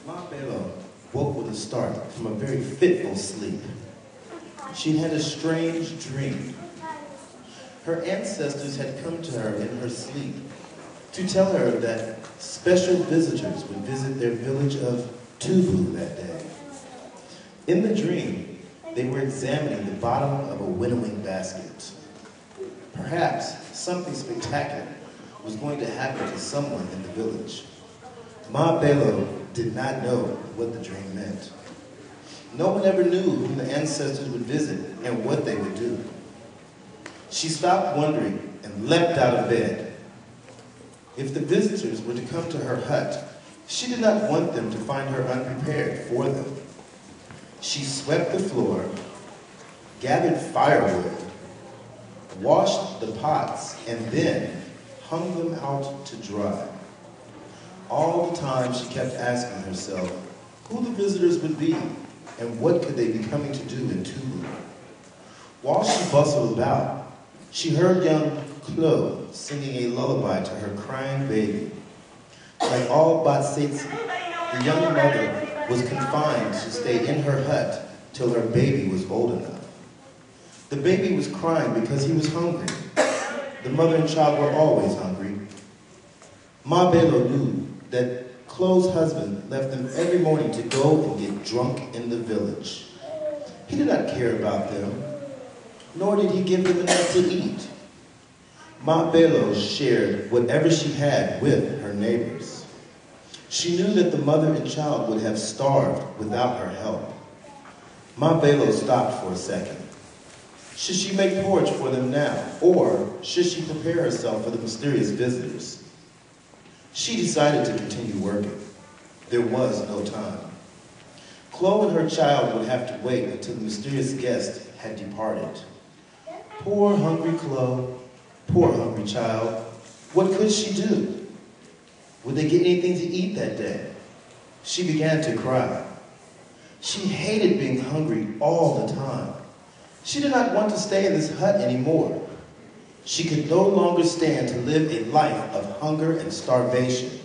Bella woke with a start from a very fitful sleep. She'd had a strange dream. Her ancestors had come to her in her sleep to tell her that special visitors would visit their village of Tlou that day. In the dream, they were examining the bottom of a winnowing basket. Perhaps something spectacular was going to happen to someone in the village. Bella did not know what the dream meant. No one ever knew whom the ancestors would visit and what they would do. She stopped wondering and leapt out of bed. If the visitors were to come to her hut, she did not want them to find her unprepared for them. She swept the floor, gathered firewood, washed the pots, and then hung them out to dry. All the time she kept asking herself who the visitors would be and what could they be coming to do in Tlou. While she bustled about, she heard young Klow singing a lullaby to her crying baby. Like all Botswana, the young mother was confined to stay in her hut till her baby was old enough. The baby was crying because he was hungry. The mother and child were always hungry. Bella knew that Klow's husband left them every morning to go and get drunk in the village. He did not care about them, nor did he give them enough to eat. Bella shared whatever she had with her neighbors. She knew that the mother and child would have starved without her help. Bella stopped for a second. Should she make porridge for them now, or should she prepare herself for the mysterious visitors? She decided to continue working. There was no time. Klow and her child would have to wait until the mysterious guest had departed. Poor hungry Klow, poor hungry child. What could she do? Would they get anything to eat that day? She began to cry. She hated being hungry all the time. She did not want to stay in this hut anymore. She could no longer stand to live a life of hunger and starvation,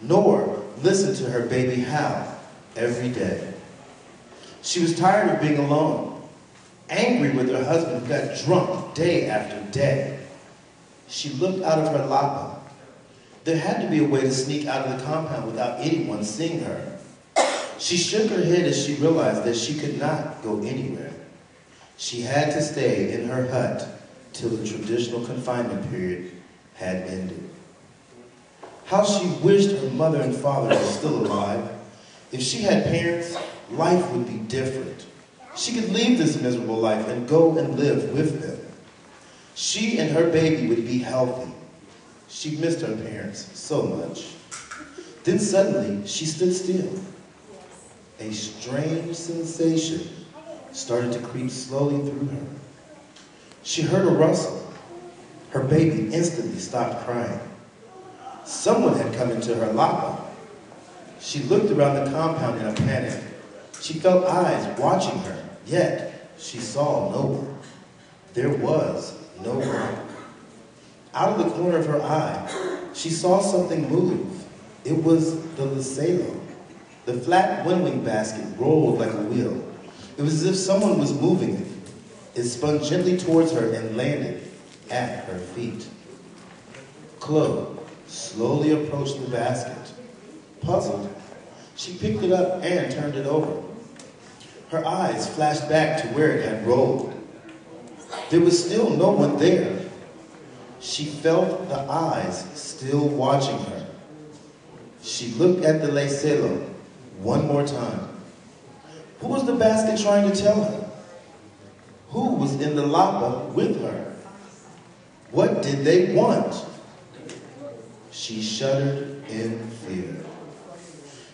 nor listen to her baby howl every day. She was tired of being alone, angry with her husband who got drunk day after day. She looked out of her lapa. There had to be a way to sneak out of the compound without anyone seeing her. She shook her head as she realized that she could not go anywhere. She had to stay in her hut till the traditional confinement period had ended. How she wished her mother and father were still alive. If she had parents, life would be different. She could leave this miserable life and go and live with them. She and her baby would be healthy. She missed her parents so much. Then suddenly, she stood still. A strange sensation started to creep slowly through her. She heard a rustle. Her baby instantly stopped crying. Someone had come into her lapa. She looked around the compound in a panic. She felt eyes watching her, yet she saw no one. There was no one. Out of the corner of her eye, she saw something move. It was the liselo. The flat winnowing basket rolled like a wheel. It was as if someone was moving it. It spun gently towards her and landed at her feet. Klow slowly approached the basket. Puzzled, she picked it up and turned it over. Her eyes flashed back to where it had rolled. There was still no one there. She felt the eyes still watching her. She looked at the liselo one more time. Who was the basket trying to tell her? Who was in the lapa with her? What did they want? She shuddered in fear.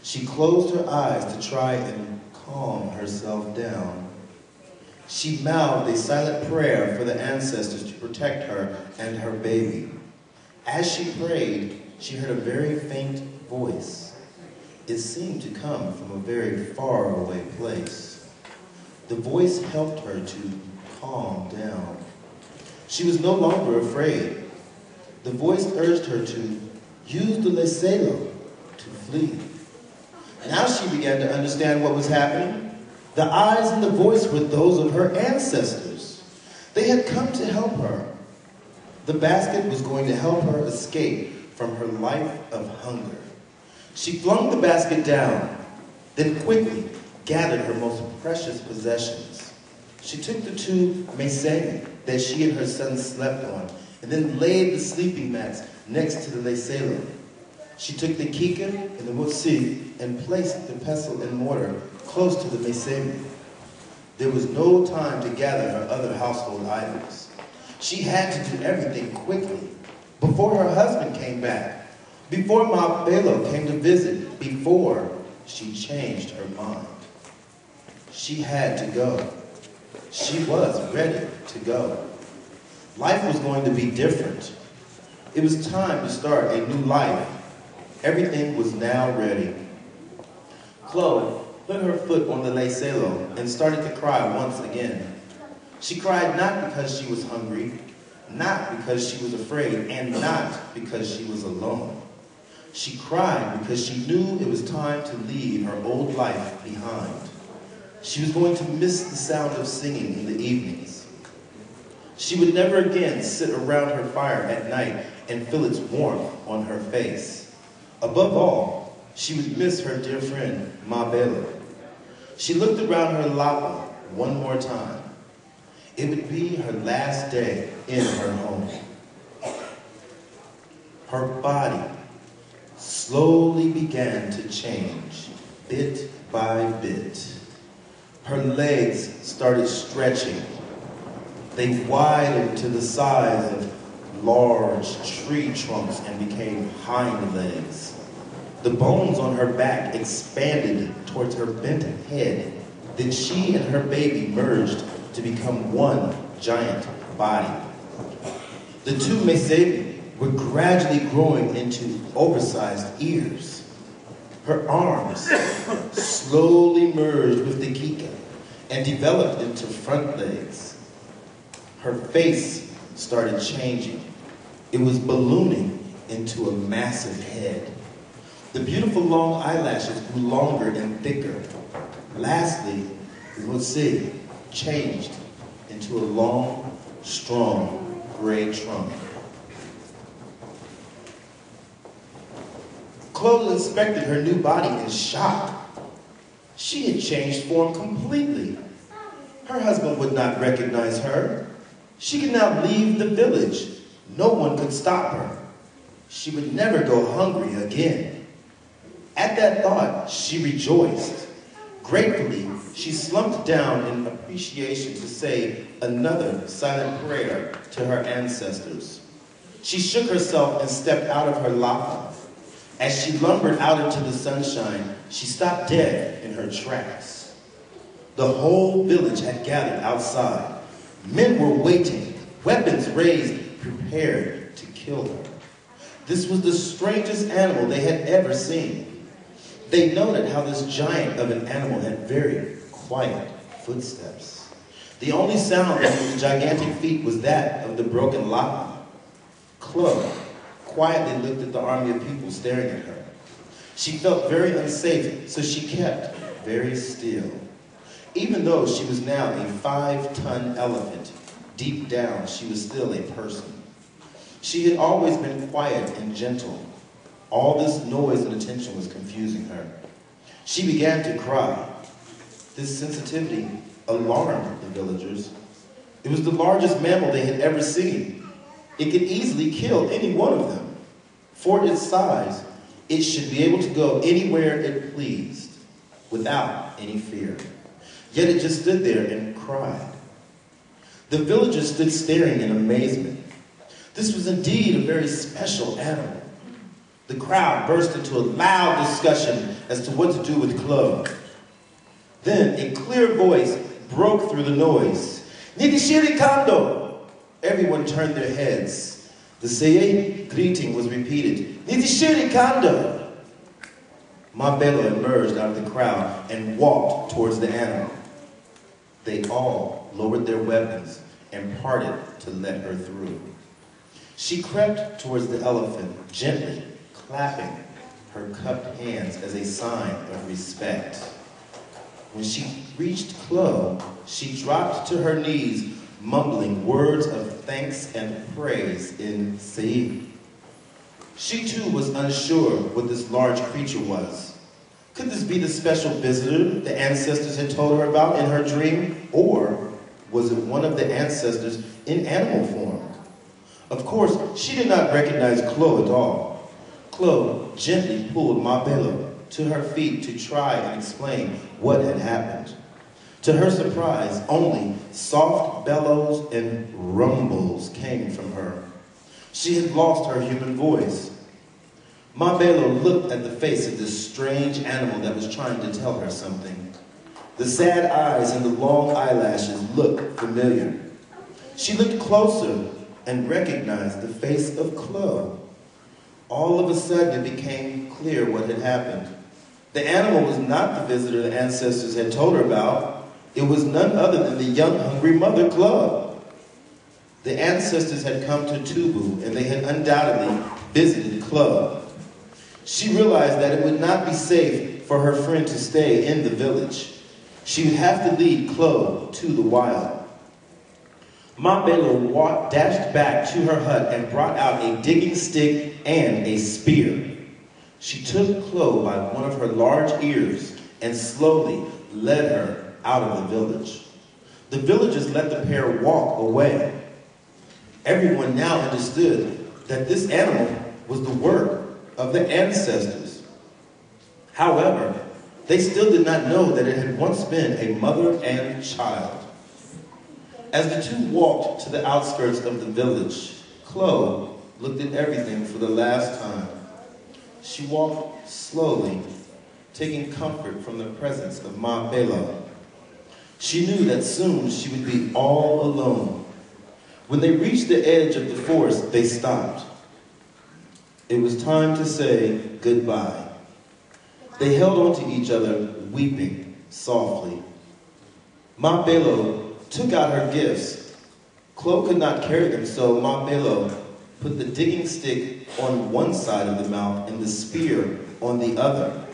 She closed her eyes to try and calm herself down. She mouthed a silent prayer for the ancestors to protect her and her baby. As she prayed, she heard a very faint voice. It seemed to come from a very far away place. The voice helped her to calm down. She was no longer afraid. The voice urged her to use the liselo to flee. Now she began to understand what was happening. The eyes and the voice were those of her ancestors. They had come to help her. The basket was going to help her escape from her life of hunger. She flung the basket down, then quickly gathered her most precious possessions. She took the two meseme that she and her son slept on, and then laid the sleeping mats next to the leselo. She took the kika and the mutsi and placed the pestle and mortar close to the meseme. There was no time to gather her other household items. She had to do everything quickly, before her husband came back, before Ma Belo came to visit, before she changed her mind. She had to go. She was ready to go. Life was going to be different. It was time to start a new life. Everything was now ready. Chloe put her foot on the leselo and started to cry once again. She cried not because she was hungry, not because she was afraid, and not because she was alone. She cried because she knew it was time to leave her old life behind. She was going to miss the sound of singing in the evenings. She would never again sit around her fire at night and feel its warmth on her face. Above all, she would miss her dear friend, Ma Belo. She looked around her lapa one more time. It would be her last day in her home. Her body slowly began to change, bit by bit. Her legs started stretching. They widened to the size of large tree trunks and became hind legs. The bones on her back expanded towards her bent head. Then she and her baby merged to become one giant body. The two meseme were gradually growing into oversized ears. Her arms slowly merged with the kika and developed into front legs. Her face started changing. It was ballooning into a massive head. The beautiful long eyelashes grew longer and thicker. Lastly, the mutsi changed into a long, strong, gray trunk. Chloe inspected her new body in shock. She had changed form completely. Her husband would not recognize her. She could now leave the village. No one could stop her. She would never go hungry again. At that thought, she rejoiced. Gratefully, she slumped down in appreciation to say another silent prayer to her ancestors. She shook herself and stepped out of her lapa. As she lumbered out into the sunshine, she stopped dead in her tracks. The whole village had gathered outside. Men were waiting, weapons raised, prepared to kill her. This was the strangest animal they had ever seen. They noted how this giant of an animal had very quiet footsteps. The only sound from the gigantic feet was that of the broken lapa. Chloe quietly looked at the army of people staring at her. She felt very unsafe, so she kept very still. Even though she was now a 5-ton elephant, deep down she was still a person. She had always been quiet and gentle. All this noise and attention was confusing her. She began to cry. This sensitivity alarmed the villagers. It was the largest mammal they had ever seen. It could easily kill any one of them. For its size, it should be able to go anywhere it pleased, without any fear. Yet it just stood there and cried. The villagers stood staring in amazement. This was indeed a very special animal. The crowd burst into a loud discussion as to what to do with Chloe. Then a clear voice broke through the noise. Nitishiri Kando! Everyone turned their heads. The Seye greeting was repeated. Nitishiri Kando! Ma Belo emerged out of the crowd and walked towards the animal. They all lowered their weapons and parted to let her through. She crept towards the elephant, gently clapping her cupped hands as a sign of respect. When she reached Tlou, she dropped to her knees, mumbling words of thanks and praise in Said. She too was unsure what this large creature was. Could this be the special visitor the ancestors had told her about in her dream? Or was it one of the ancestors in animal form? Of course, she did not recognize Tlou at all. Tlou gently pulled Mabelo to her feet to try and explain what had happened. To her surprise, only soft bellows and rumbles came from her. She had lost her human voice. Mabelo looked at the face of this strange animal that was trying to tell her something. The sad eyes and the long eyelashes looked familiar. She looked closer and recognized the face of Tlou. All of a sudden, it became clear what had happened. The animal was not the visitor the ancestors had told her about. It was none other than the young, hungry mother, Klow. The ancestors had come to Tlou, and they had undoubtedly visited Klow. She realized that it would not be safe for her friend to stay in the village. She would have to lead Klow to the wild. Mabelo dashed back to her hut and brought out a digging stick and a spear. She took Klow by one of her large ears and slowly led her out of the village. The villagers let the pair walk away. Everyone now understood that this animal was the work of the ancestors. However, they still did not know that it had once been a mother and child. As the two walked to the outskirts of the village, Klow looked at everything for the last time. She walked slowly, taking comfort from the presence of Mabelo. She knew that soon she would be all alone. When they reached the edge of the forest, they stopped. It was time to say goodbye. They held on to each other, weeping softly. Mabelo took out her gifts. Klow could not carry them, so Mabelo put the digging stick on one side of the mouth and the spear on the other.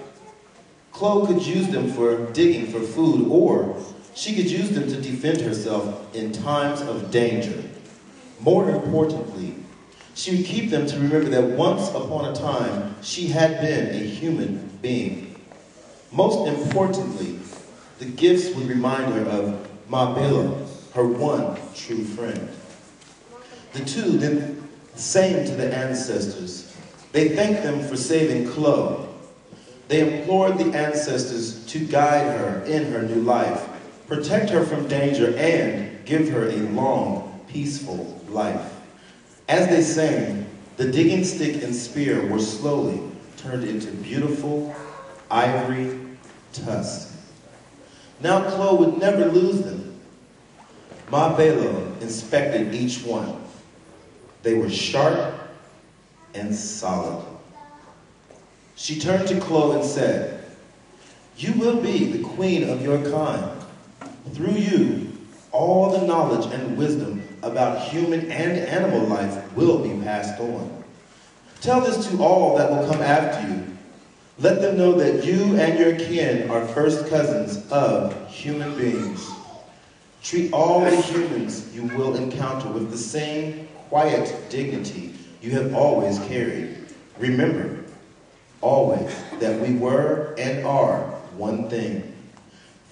Klow could use them for digging for food, or she could use them to defend herself in times of danger. More importantly, she would keep them to remember that once upon a time, she had been a human being. Most importantly, the gifts would remind her of Mabelo, her one true friend. The two did the same to the ancestors. They thanked them for saving Klow. They implored the ancestors to guide her in her new life, protect her from danger, and give her a long, peaceful life. As they sang, the digging stick and spear were slowly turned into beautiful ivory tusks. Now Klow would never lose them. Mabelo inspected each one. They were sharp and solid. She turned to Klow and said, "You will be the queen of your kind. Through you, all the knowledge and wisdom about human and animal life will be passed on. Tell this to all that will come after you. Let them know that you and your kin are first cousins of human beings. Treat all the humans you will encounter with the same quiet dignity you have always carried. Remember, always, that we were and are one thing.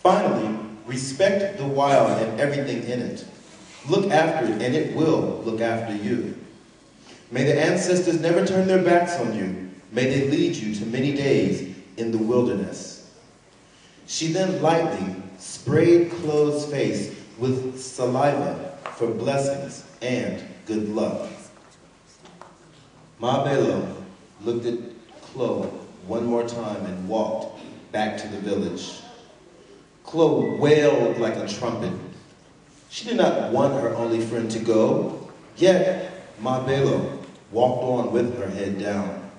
Finally, respect the wild and everything in it. Look after it, and it will look after you. May the ancestors never turn their backs on you. May they lead you to many days in the wilderness." She then lightly sprayed Klow's face with saliva for blessings and good luck. Mabelo looked at Klow one more time and walked back to the village. Klow wailed like a trumpet. She did not want her only friend to go, yet Mabelo walked on with her head down.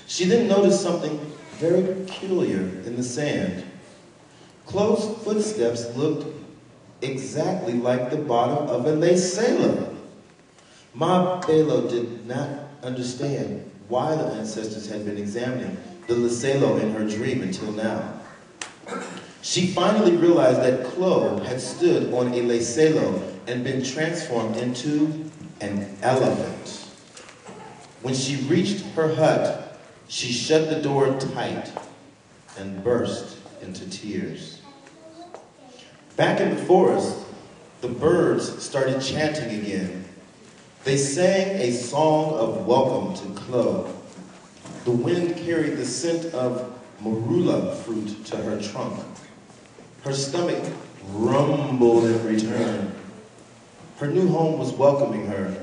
She then noticed something very peculiar in the sand. Klow's footsteps looked exactly like the bottom of a lace sailor. Mabelo did not understand why the ancestors had been examining the Liselo in her dream until now. She finally realized that Klow had stood on a Liselo and been transformed into an elephant. When she reached her hut, she shut the door tight and burst into tears. Back in the forest, the birds started chanting again. They sang a song of welcome to Klow. The wind carried the scent of marula fruit to her trunk. Her stomach rumbled in return. Her new home was welcoming her.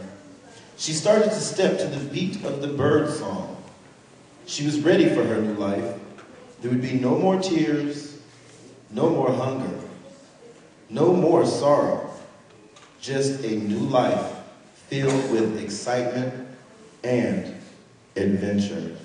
She started to step to the beat of the bird song. She was ready for her new life. There would be no more tears, no more hunger, no more sorrow, just a new life filled with excitement and adventure.